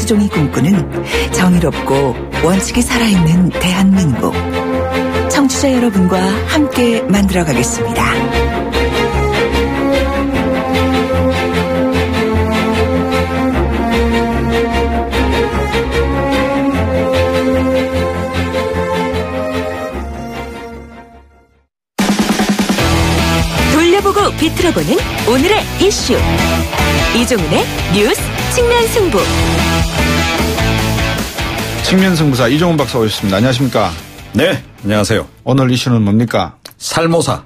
최수종이 꿈꾸는 정의롭고 원칙이 살아있는 대한민국. 청취자 여러분과 함께 만들어가겠습니다. 돌려보고 비틀어보는 오늘의 이슈. 이종훈의 뉴스 측면 승부. 측면 승부사 이종훈 박사 오셨습니다. 안녕하십니까? 네, 안녕하세요. 오늘 이슈는 뭡니까? 살모사.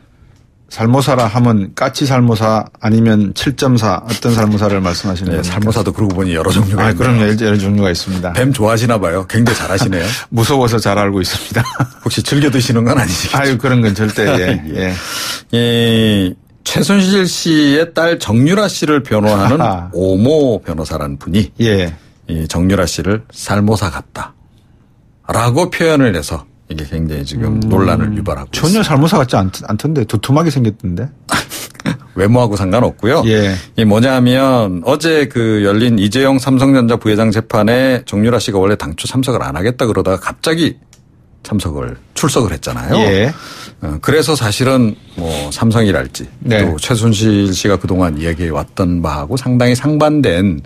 살모사라 하면 까치 살모사 아니면 7.4 어떤 살모사를 말씀하시는 겁니까? 네, 살모사도 그러고 보니 여러 종류가 있네요. 그럼요. 여러 종류가 있습니다. 뱀 좋아하시나 봐요. 굉장히 잘하시네요. 무서워서 잘 알고 있습니다. 혹시 즐겨 드시는 건 아니시겠죠? 아유, 그런 건 절대. 예. 최순실 씨의 딸 정유라 씨를 변호하는 오모 변호사라는 분이 이 정유라 씨를 살모사 같다라고 표현을 해서 이게 굉장히 지금 논란을 유발하고 전혀 있습니다. 살모사 같지 않던데 두툼하게 생겼던데. 외모하고 상관없고요. 예. 이게 뭐냐면 어제 그 열린 이재용 삼성전자 부회장 재판에 정유라 씨가 원래 당초 참석을 안 하겠다 그러다가 갑자기 출석을 했잖아요. 예. 그래서 사실은 뭐 삼성이랄지 네. 또 최순실 씨가 그동안 이야기해 왔던 바하고 상당히 상반된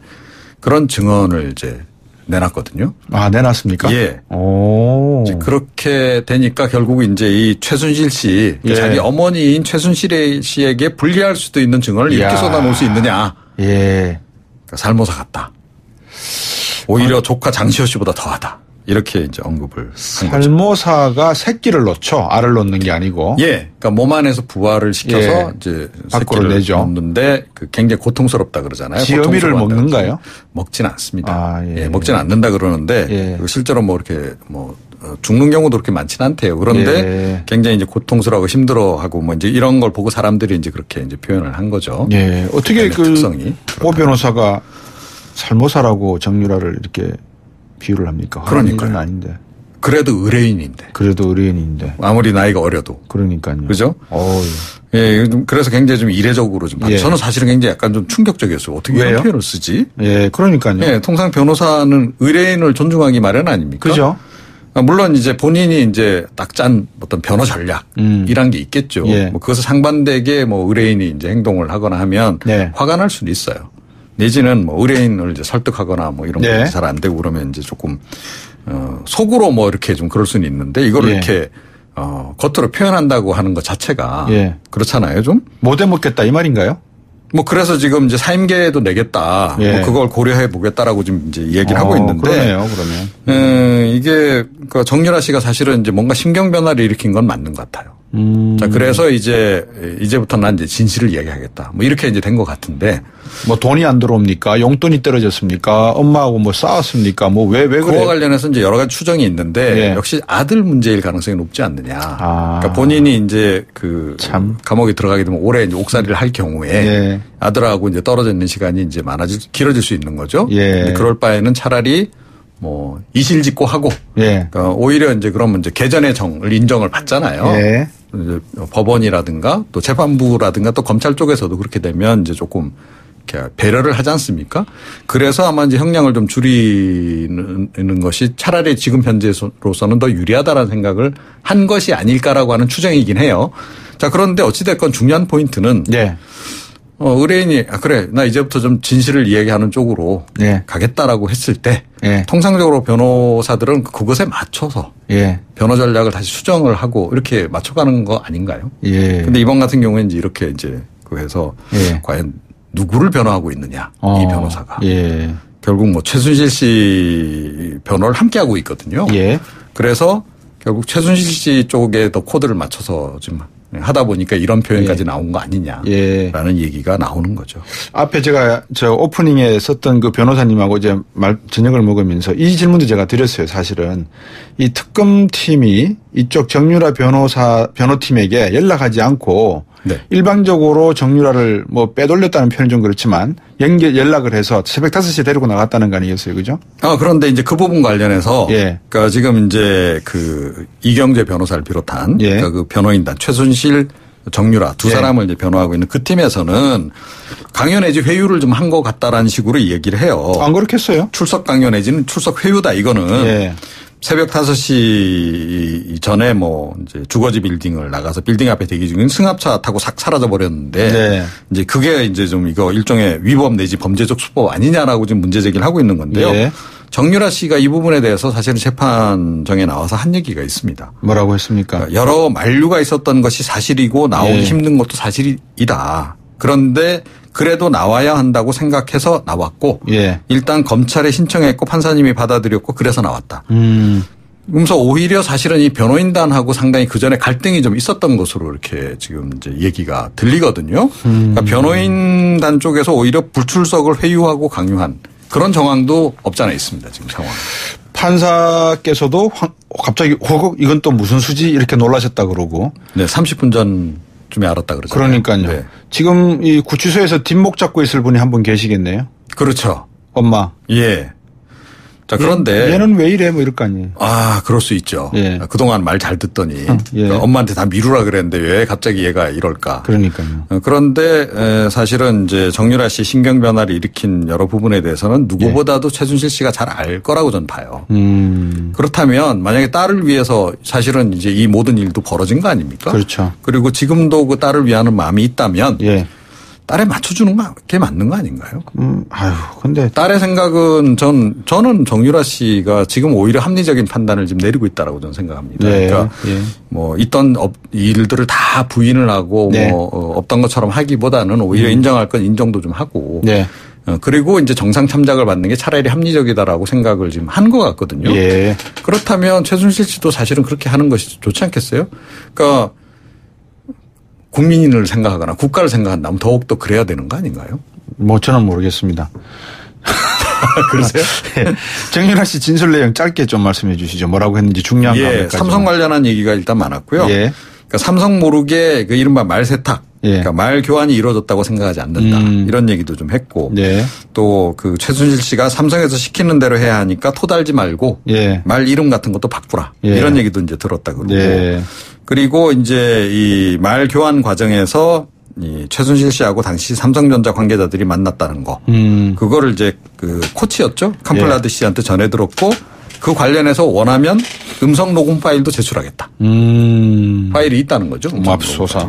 그런 증언을 이제 내놨거든요. 아, 내놨습니까? 예. 오. 이제 그렇게 되니까 결국 이제 이 최순실 씨, 예. 자기 어머니인 최순실 씨에게 불리할 수도 있는 증언을 이렇게 쏟아놓을 수 있느냐. 예. 그러니까 살모사 같다. 오히려 조카 장시호 씨보다 더하다. 이렇게 이제 언급을 한 거죠. 살모사가 새끼를 놓죠. 알을 놓는 게 아니고. 예. 그러니까 몸 안에서 부화를 시켜서 이제 밖으로 새끼를 내죠. 놓는데 그 굉장히 고통스럽다 그러잖아요. 지어미를 먹는가요? 먹지는 않습니다. 아, 예. 먹지는 않는다 그러는데 실제로 뭐 이렇게 뭐 죽는 경우도 그렇게 많지는 않대요. 그런데 굉장히 이제 고통스러워하고 힘들어하고 뭐 이제 이런 걸 보고 사람들이 이제 그렇게 이제 표현을 한 거죠. 예. 어떻게 특성이. 오 변호사가 살모사라고 정유라를 이렇게 비유를 합니까? 그러니까요. 아닌데. 그래도 의뢰인인데. 그래도 의뢰인인데. 아무리 나이가 어려도. 그러니까요. 그죠? 예, 그래서 굉장히 좀 이례적으로 좀. 예. 저는 사실은 굉장히 약간 좀 충격적이었어요. 어떻게 왜요? 이런 표현을 쓰지? 예, 그러니까요. 예, 통상 변호사는 의뢰인을 존중하기 마련 아닙니까? 그죠? 물론 이제 본인이 이제 딱 짠 어떤 변호 전략이란 게 있겠죠. 예. 뭐 그것을 상반되게 뭐 의뢰인이 이제 행동을 하거나 하면 화가 날 수도 있어요. 내지는 뭐 의뢰인을 이제 설득하거나 뭐 이런 게 잘 안 되고 그러면 이제 조금 속으로 뭐 이렇게 좀 그럴 수는 있는데 이걸 이렇게 겉으로 표현한다고 하는 것 자체가 그렇잖아요, 좀. 못 해먹겠다 이 말인가요? 뭐 그래서 지금 이제 사임계도 내겠다. 뭐 그걸 고려해 보겠다라고 지금 이제 얘기를 하고 있는데. 그러네요, 그러면. 이게 그 정유라 씨가 사실은 이제 뭔가 심경 변화를 일으킨 건 맞는 것 같아요. 자, 그래서 이제부터 난 이제 진실을 얘기하겠다. 뭐 이렇게 이제 된 것 같은데. 뭐 돈이 안 들어옵니까? 용돈이 떨어졌습니까? 엄마하고 뭐 싸웠습니까? 뭐 왜 그래? 그와 관련해서 이제 여러 가지 추정이 있는데 역시 아들 문제일 가능성이 높지 않느냐. 그러니까 본인이 이제 감옥에 들어가게 되면 올해 이제 옥살이를 할 경우에 아들하고 이제 떨어져 있는 시간이 이제 길어질 수 있는 거죠. 근데 그럴 바에는 차라리 뭐 이실직고하고 그러니까 오히려 이제 그러면 이제 개전의 정을 인정을 받잖아요. 이제 법원이라든가 또 재판부라든가 또 검찰 쪽에서도 그렇게 되면 이제 조금 이렇게 배려를 하지 않습니까? 그래서 아마 이제 형량을 좀 줄이는 것이 차라리 지금 현재로서는 더 유리하다라는 생각을 한 것이 아닐까라고 하는 추정이긴 해요. 자, 그런데 어찌됐건 중요한 포인트는 의뢰인이 그래 나 이제부터 좀 진실을 이야기하는 쪽으로 가겠다라고 했을 때 통상적으로 변호사들은 그것에 맞춰서 변호 전략을 다시 수정을 하고 이렇게 맞춰가는 거 아닌가요? 근데 이번 같은 경우에는 이제 이렇게 이제 그래서 과연 누구를 변호하고 있느냐 이 변호사가 결국 뭐 최순실 씨 변호를 함께 하고 있거든요. 그래서 결국 최순실 씨 쪽에 더 코드를 맞춰서 지금 하다 보니까 이런 표현까지 나온 거 아니냐라는 얘기가 나오는 거죠. 앞에 제가 오프닝에 썼던 그 변호사님하고 이제 저녁을 먹으면서 이 질문도 제가 드렸어요. 사실은 이 특검팀이 이쪽 정유라 변호팀에게 연락하지 않고 일방적으로 정유라를 뭐 빼돌렸다는 표현은 좀 그렇지만 연락을 해서 새벽 5시에 데리고 나갔다는 거 아니겠어요, 그죠? 그런데 이제 그 부분 관련해서 그러니까 지금 이제 그 이경재 변호사를 비롯한 그러니까 그 변호인단 최순실 정유라 두 사람을 이제 변호하고 있는 그 팀에서는 강요 내지 회유를 좀 한 것 같다라는 식으로 얘기를 해요. 안 그렇겠어요? 출석 강요 내지는 출석 회유다 이거는. 새벽 5시 전에 뭐 이제 주거지 빌딩을 나가서 빌딩 앞에 대기 중인 승합차 타고 싹 사라져 버렸는데 이제 그게 이제 좀 이거 일종의 위법 내지 범죄적 수법 아니냐라고 지금 문제 제기를 하고 있는 건데요. 정유라 씨가 이 부분에 대해서 사실은 재판정에 나와서 한 얘기가 있습니다. 뭐라고 했습니까? 그러니까 여러 만류가 있었던 것이 사실이고 나오기 힘든 것도 사실이다. 그런데 그래도 나와야 한다고 생각해서 나왔고 일단 검찰에 신청했고 판사님이 받아들였고 그래서 나왔다. 그러면서 오히려 사실은 이 변호인단하고 상당히 그전에 갈등이 좀 있었던 것으로 이렇게 지금 이제 얘기가 들리거든요. 그러니까 변호인단 쪽에서 오히려 불출석을 회유하고 강요한 그런 정황도 없지 않아 있습니다. 지금 상황. 판사께서도 갑자기 호국 이건 또 무슨 수지 이렇게 놀라셨다 그러고. 네, 30분 전쯤에 알았다 그러잖아요. 그러니까요. 네. 지금 이 구치소에서 뒷목 잡고 있을 분이 한 분 계시겠네요. 그렇죠. 엄마. 예. 자, 그런데. 얘는 왜 이래? 뭐 이럴 거 아니에요. 아, 그럴 수 있죠. 그동안 말 잘 듣더니. 그러니까 엄마한테 다 미루라 그랬는데 왜 갑자기 얘가 이럴까. 그러니까요. 그런데 사실은 이제 정유라 씨 신경 변화를 일으킨 여러 부분에 대해서는 누구보다도 최순실 씨가 잘 알 거라고 저는 봐요. 그렇다면 만약에 딸을 위해서 사실은 이제 이 모든 일도 벌어진 거 아닙니까? 그렇죠. 그리고 지금도 그 딸을 위하는 마음이 있다면. 딸에 맞춰주는 게 맞는 거 아닌가요? 근데. 딸의 생각은 저는 정유라 씨가 지금 오히려 합리적인 판단을 지금 내리고 있다라고 저는 생각합니다. 그러니까 뭐 있던 일들을 다 부인을 하고 뭐 없던 것처럼 하기보다는 오히려 인정할 건 인정도 좀 하고. 그리고 이제 정상 참작을 받는 게 차라리 합리적이다라고 생각을 지금 한 것 같거든요. 그렇다면 최순실 씨도 사실은 그렇게 하는 것이 좋지 않겠어요? 그러니까 국민을 생각하거나 국가를 생각한다면 더욱더 그래야 되는 거 아닌가요? 뭐 저는 모르겠습니다. 그러세요? 정유라 씨 진술 내용 짧게 좀 말씀해 주시죠. 뭐라고 했는지 중요한 거. 삼성 관련한 얘기가 일단 많았고요. 그러니까 삼성 모르게 그 이른바 말 세탁. 그러니까 말 교환이 이루어졌다고 생각하지 않는다. 이런 얘기도 좀 했고. 또 그 최순실 씨가 삼성에서 시키는 대로 해야 하니까 토달지 말고 말 이름 같은 것도 바꾸라. 이런 얘기도 이제 들었다 그러고. 그리고 이제 이 말 교환 과정에서 이 최순실 씨하고 당시 삼성전자 관계자들이 만났다는 거. 그거를 이제 그 코치였죠. 캄플라드 씨한테 전해 들었고 그 관련해서 원하면 음성 녹음 파일도 제출하겠다. 파일이 있다는 거죠. 맙소사.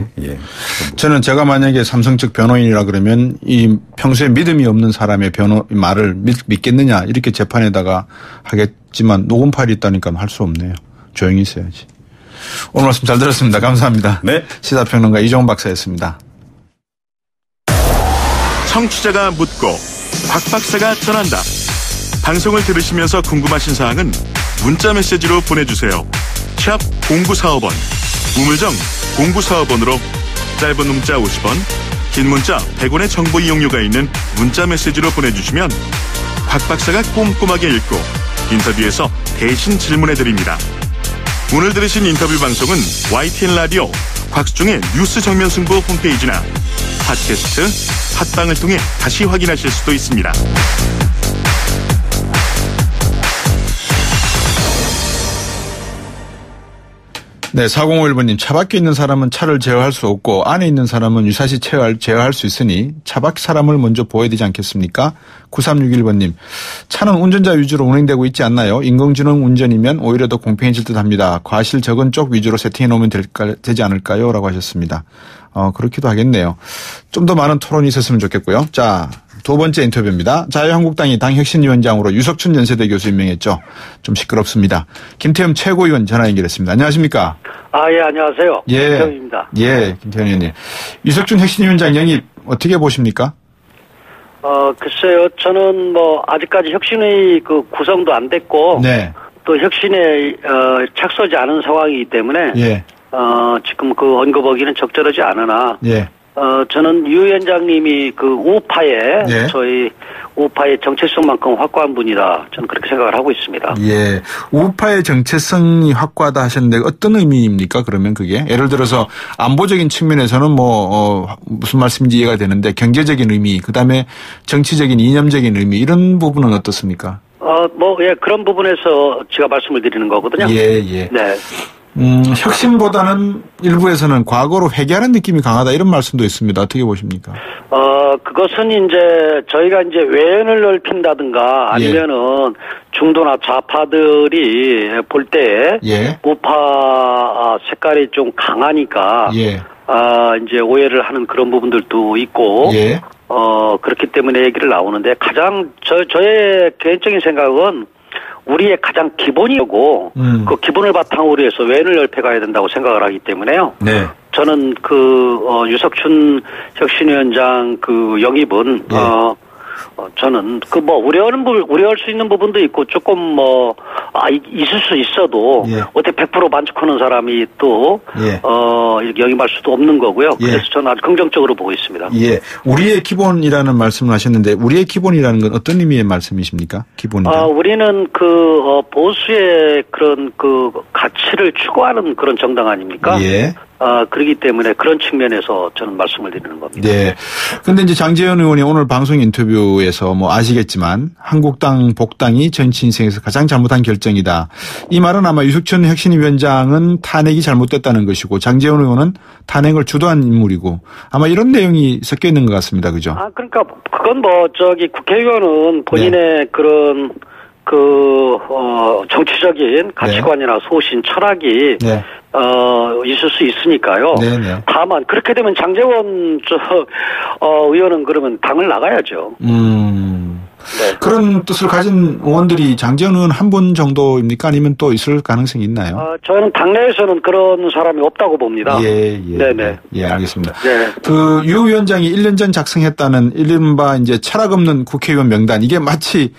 저는 제가 만약에 삼성 측 변호인이라 그러면 이 평소에 믿음이 없는 사람의 말을 믿겠느냐 이렇게 재판에다가 하겠지만 녹음 파일이 있다니까 할 수 없네요. 조용히 있어야지. 오늘 말씀 잘 들었습니다. 감사합니다. 시사평론가 이종훈 박사였습니다. 청취자가 묻고 박 박사가 전한다. 방송을 들으시면서 궁금하신 사항은 문자 메시지로 보내주세요. 샵 0945번 우물정 0945번으로 짧은 문자 50원 긴 문자 100원의 정보 이용료가 있는 문자 메시지로 보내주시면 박 박사가 꼼꼼하게 읽고 인터뷰에서 대신 질문해드립니다. 오늘 들으신 인터뷰 방송은 YTN 라디오 곽수종의 뉴스 정면 승부 홈페이지나 팟캐스트 팟빵을 통해 다시 확인하실 수도 있습니다. 네, 4051번님. 차 밖에 있는 사람은 차를 제어할 수 없고 안에 있는 사람은 유사시 제어할 수 있으니 차 밖 사람을 먼저 보호해야 되지 않겠습니까? 9361번님. 차는 운전자 위주로 운행되고 있지 않나요? 인공지능 운전이면 오히려 더 공평해질 듯합니다. 과실 적은 쪽 위주로 세팅해 놓으면 되지 않을까요? 라고 하셨습니다. 그렇기도 하겠네요. 좀 더 많은 토론이 있었으면 좋겠고요. 자, 두 번째 인터뷰입니다. 자유한국당이 당 혁신위원장으로 유석춘 연세대 교수 임명했죠. 좀 시끄럽습니다. 김태흠 최고위원 전화 연결했습니다. 안녕하십니까? 예, 안녕하세요. 김태흠입니다. 김태흠 의원님. 유석춘 혁신위원장 영입 어떻게 보십니까? 글쎄요. 저는 아직까지 혁신의 그 구성도 안 됐고. 또 혁신에, 착수하지 않은 상황이기 때문에. 지금 그 언급하기는 적절하지 않으나. 저는 유 위원장님이 그 우파의 저희 우파의 정체성만큼 확고한 분이다. 저는 그렇게 생각을 하고 있습니다. 우파의 정체성이 확고하다 하셨는데 어떤 의미입니까? 그러면 그게 예를 들어서 안보적인 측면에서는 무슨 말씀인지 이해가 되는데 경제적인 의미, 그다음에 정치적인 이념적인 의미 이런 부분은 어떻습니까? 그런 부분에서 제가 말씀을 드리는 거거든요. 혁신보다는 일부에서는 과거로 회귀하는 느낌이 강하다 이런 말씀도 있습니다. 어떻게 보십니까? 그것은 이제 저희가 이제 외연을 넓힌다든가 아니면은 중도나 좌파들이 볼 때 우파 색깔이 좀 강하니까 이제 오해를 하는 그런 부분들도 있고 그렇기 때문에 얘기를 나오는데 가장 저의 개인적인 생각은 우리의 가장 기본이고 그 기본을 바탕으로 해서 외연을 넓혀가야 된다고 생각을 하기 때문에요. 네. 저는 유석춘 혁신위원장 영입은 저는 우려할 수 있는 부분도 있고 조금 있을 수 있어도 어떻게 100% 만족하는 사람이 또 이렇게 영입할 수도 없는 거고요. 그래서 저는 아주 긍정적으로 보고 있습니다. 예. 우리의 기본이라는 말씀을 하셨는데 우리의 기본이라는 건 어떤 의미의 말씀이십니까? 기본이란. 우리는 보수의 그런 가치를 추구하는 그런 정당 아닙니까? 예. 그렇기 때문에 그런 측면에서 저는 말씀을 드리는 겁니다. 네. 근데 이제 장제원 의원이 오늘 방송 인터뷰에서 아시겠지만 한국당 복당이 정치 인생에서 가장 잘못한 결정이다. 이 말은 아마 유석춘 혁신위원장은 탄핵이 잘못됐다는 것이고 장제원 의원은 탄핵을 주도한 인물이고 아마 이런 내용이 섞여 있는 것 같습니다. 그죠? 그러니까 그건 국회의원은 본인의 그런 정치적인 가치관이나 소신, 철학이 있을 수 있으니까요. 네네. 다만 그렇게 되면 장제원 의원은 그러면 당을 나가야죠. 네. 그런 뜻을 가진 의원들이 장제원 의원 한 분 정도입니까? 아니면 또 있을 가능성이 있나요? 저는 당내에서는 그런 사람이 없다고 봅니다. 네네. 예, 알겠습니다. 네. 유 위원장이 1년 전 작성했다는 이른바 이제 철학 없는 국회의원 명단, 이게 마치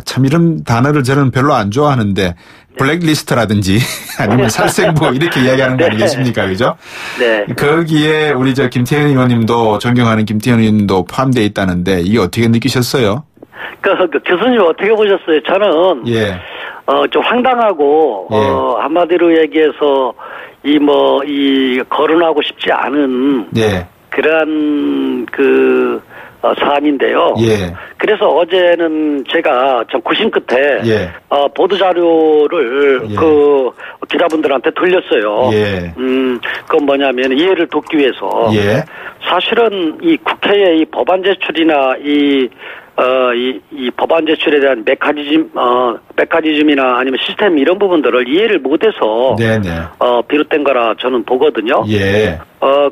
참 이런 단어를 저는 별로 안 좋아하는데 블랙리스트라든지 아니면 살생부 이렇게 이야기하는 거 아니겠습니까? 그죠? 네. 거기에 우리 김태현 의원님도 존경하는 김태현 의원님도 포함되어 있다는데 이게 어떻게 느끼셨어요? 교수님 어떻게 보셨어요? 저는 좀 황당하고 한마디로 얘기해서 이 거론하고 싶지 않은 그러한 사안인데요. 그래서 어제는 제가 좀 구심 끝에 보도 자료를 기자분들한테 돌렸어요. 그건 뭐냐면 이해를 돕기 위해서 사실은 이 국회의 이 법안 제출이나 이 법안 제출에 대한 메커니즘이나 아니면 시스템 이런 부분들을 이해를 못해서 비롯된 거라 저는 보거든요.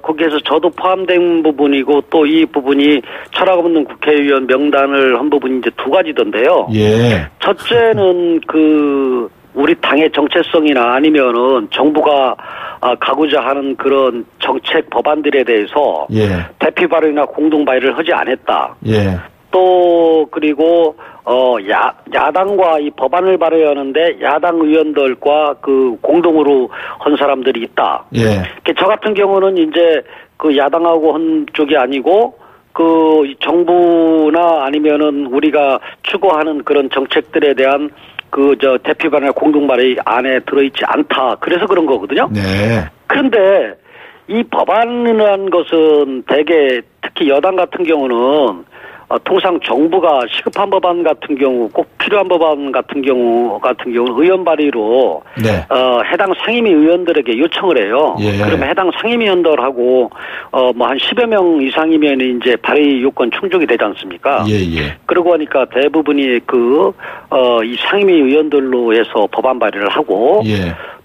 거기에서 저도 포함된 부분이고 또 이 부분이 철학 없는 국회의원 명단을 한 부분이 이제 두 가지던데요. 첫째는 우리 당의 정체성이나 아니면은 정부가 가고자 하는 그런 정책 법안들에 대해서 대피 발의나 공동 발의를 하지 않았다. 또 그리고 야당과 이 법안을 발의하는데 야당 의원들과 공동으로 한 사람들이 있다. 저 같은 경우는 이제 야당하고 한 쪽이 아니고 정부나 아니면은 우리가 추구하는 그런 정책들에 대한 대피 발의나 공동 발의 안에 들어있지 않다. 그래서 그런 거거든요. 그런데 이 법안이라는 것은 대개 특히 여당 같은 경우는 통상 정부가 시급한 법안 같은 경우, 꼭 필요한 법안 같은 경우는 의원 발의로 해당 상임위 의원들에게 요청을 해요. 그러면 해당 상임위 의원들하고 한 10여 명 이상이면 이제 발의 요건 충족이 되지 않습니까? 그러고 보니까 대부분이 이 상임위 의원들로 해서 법안 발의를 하고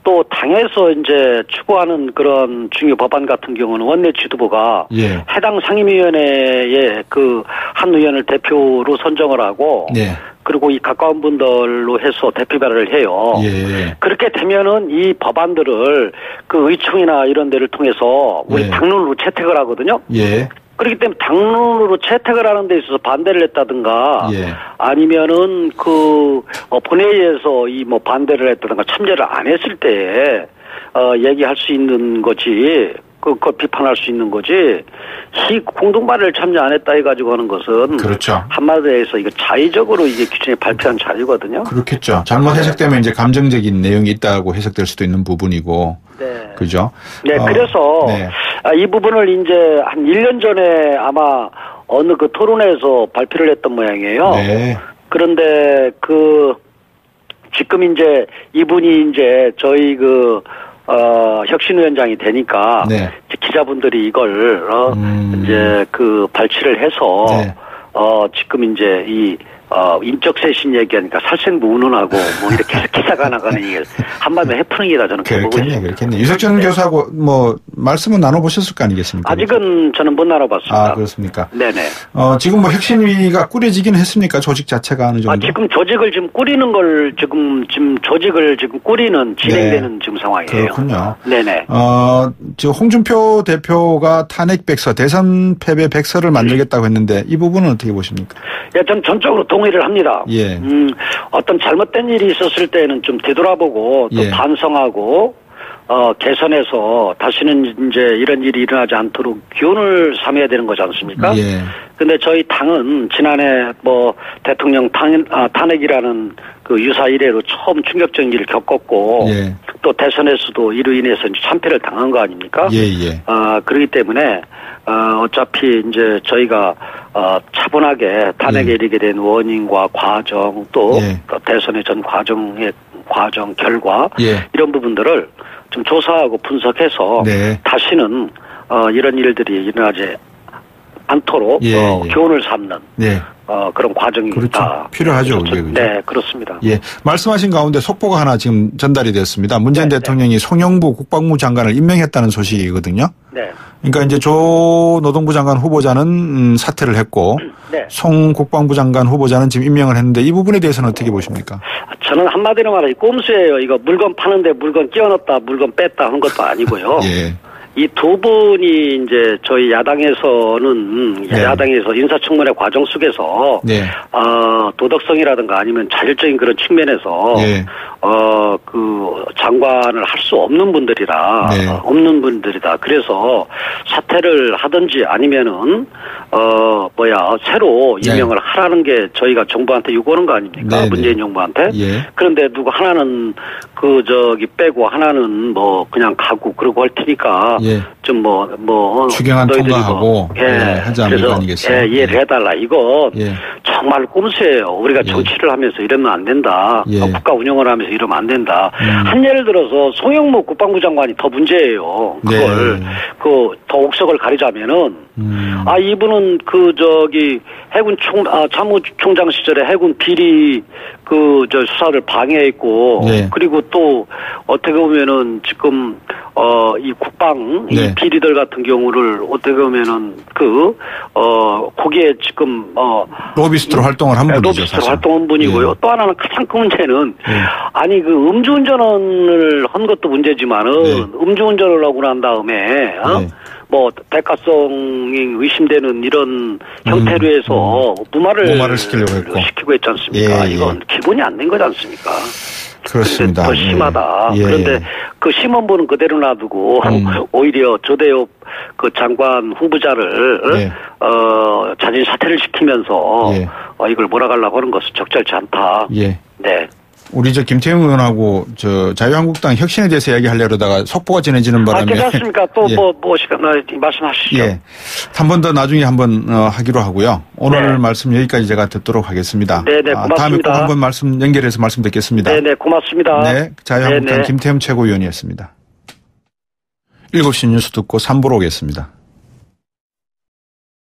또 당에서 이제 추구하는 그런 중요 법안 같은 경우는 원내 지도부가 해당 상임위원회에 한 의원을 대표로 선정을 하고 그리고 이 가까운 분들로 해서 대표 발의를 해요. 그렇게 되면은 이 법안들을 의총이나 이런 데를 통해서 우리 당론으로 채택을 하거든요. 그렇기 때문에 당론으로 채택을 하는 데 있어서 반대를 했다든가 아니면은 본회의에서 반대를 했다든가 참여를 안 했을 때 얘기할 수 있는 거지 그걸 비판할 수 있는 거지 이 공동발의를 참여 안 했다 해가지고 하는 것은 한마디로 해서 이거 자의적으로 이게 규정에 발표한 자료거든요. 그렇겠죠. 잘못 해석되면 이제 감정적인 내용이 있다고 해석될 수도 있는 부분이고. 그죠? 그래서 이 부분을 이제 한 1년 전에 아마 어느 토론회에서 발표를 했던 모양이에요. 그런데 지금 이제 이분이 이제 저희 혁신위원장이 되니까 네. 기자분들이 이걸 이제 그 발췌를 해서 네. 지금 이제 이 인적 쇄신 얘기하니까 살생부운운하고 뭐 이렇게 해서 기사가 나가는 이게 한마디로 해프닝이다 저는 보고 있습니다. 그렇겠네. 유석천 교수하고 뭐 말씀은 나눠보셨을 거 아니겠습니까? 아직은 저는 못 나눠봤습니다. 아 그렇습니까? 네네. 지금 뭐 혁신위가 꾸려지긴 했습니까? 조직 자체가 어느 정도? 지금 조직을 지금 꾸리는 걸 지금 조직을 지금 꾸리는 진행되는 네. 지금 상황이에요. 그렇군요. 네네. 저 홍준표 대표가 탄핵 백서, 대선 패배 백서를 만들겠다고 했는데 이 부분은 어떻게 보십니까? 예, 전 전적으로 동의를 합니다. 예. 어떤 잘못된 일이 있었을 때는 좀 되돌아보고 또 예. 반성하고 개선해서 다시는 이제 이런 일이 일어나지 않도록 교훈을 삼아야 되는 거지 않습니까? 예. 근데 저희 당은 지난해 뭐 대통령 탄핵이라는 그 유사 이래로 처음 충격적인 일을 겪었고 예. 또 대선에서도 이로 인해서 참패를 당한 거 아닙니까? 예, 예. 그렇기 때문에 어차피 이제 저희가 차분하게 탄핵에 이르게 된 원인과 과정 또 예. 대선의 전 과정 결과 예. 이런 부분들을 좀 조사하고 분석해서 네. 다시는 이런 일들이 일어나지 않도록 예, 예. 교훈을 삼는 네. 그런 과정이 그렇죠. 있다. 필요하죠. 그렇죠. 네, 그렇습니다. 예, 말씀하신 가운데 속보가 하나 지금 전달이 됐습니다. 문재인 네, 대통령이 네. 송영부 국방부 장관을 임명했다는 소식이거든요. 네. 그러니까 이제 조 노동부 장관 후보자는 사퇴를 했고 네. 송 국방부 장관 후보자는 지금 임명을 했는데 이 부분에 대해서는 어떻게 보십니까? 저는 한마디로 말하면 꼼수예요. 이거 물건 파는데 물건 끼워 넣었다, 물건 뺐다 하는 것도 아니고요. 예. 이 두 분이 이제 저희 야당에서는 네. 야당에서 인사청문회 과정 속에서 네. 도덕성이라든가 아니면 자율적인 그런 측면에서 네. 그 장관을 할 수 없는 분들이라 네. 없는 분들이다. 그래서 사퇴를 하든지 아니면은 새로 임명을 네. 하라는 게 저희가 정부한테 요구하는 거 아닙니까? 네. 문재인 정부한테. 예. 그런데 누구 하나는 빼고 하나는 뭐 그냥 가고 그러고 할 테니까 예. 좀 추경안 통과하고 하지 않을 거 아니겠어요? 이해를 해달라. 이거 정말 꼼수예요. 우리가 정치를 하면서 이러면 안 된다. 국가 운영을 하면서 이러면 안 된다. 한 예를 들어서 송영무 국방부 장관이 더 문제예요. 그걸 더 옥석을 가리자면은 이분은 해군 참모총장 시절에 해군 비리 수사를 방해했고 그리고 또 어떻게 보면은 지금 이 국방 이 비리들 같은 경우를 어떻게 보면은 거기에 지금 로비스트로 활동을 한 분이죠. 로비스트로 활동한 분이고요. 또 하나는 가장 큰 문제는 음주운전을 한 것도 문제지만은 음주운전을 하고 난 다음에 대가성이 의심되는 이런 형태로 해서 무마를 시키고 했지 않습니까? 이건 기본이 안 된 거지 않습니까? 그렇습니다. 더 심하다. 그런데 그 심한 분은 그대로 놔두고 오히려 조대엽 장관 후보자를 자진 사퇴를 시키면서 이걸 몰아가려고 하는 것은 적절치 않다. 네. 우리 김태형 의원하고 자유한국당 혁신에 대해서 이야기하려다가 속보가 전해지는 바람에. 괜찮습니까? 또 시간 말씀하시죠. 한 번 더 나중에 한번 하기로 하고요. 오늘 말씀 여기까지 제가 듣도록 하겠습니다. 네네, 고맙습니다. 다음에 꼭 한번 연결해서 말씀 듣겠습니다. 네네, 고맙습니다. 네, 자유한국당 김태형 최고위원이었습니다. 7시 뉴스 듣고 3부로 오겠습니다.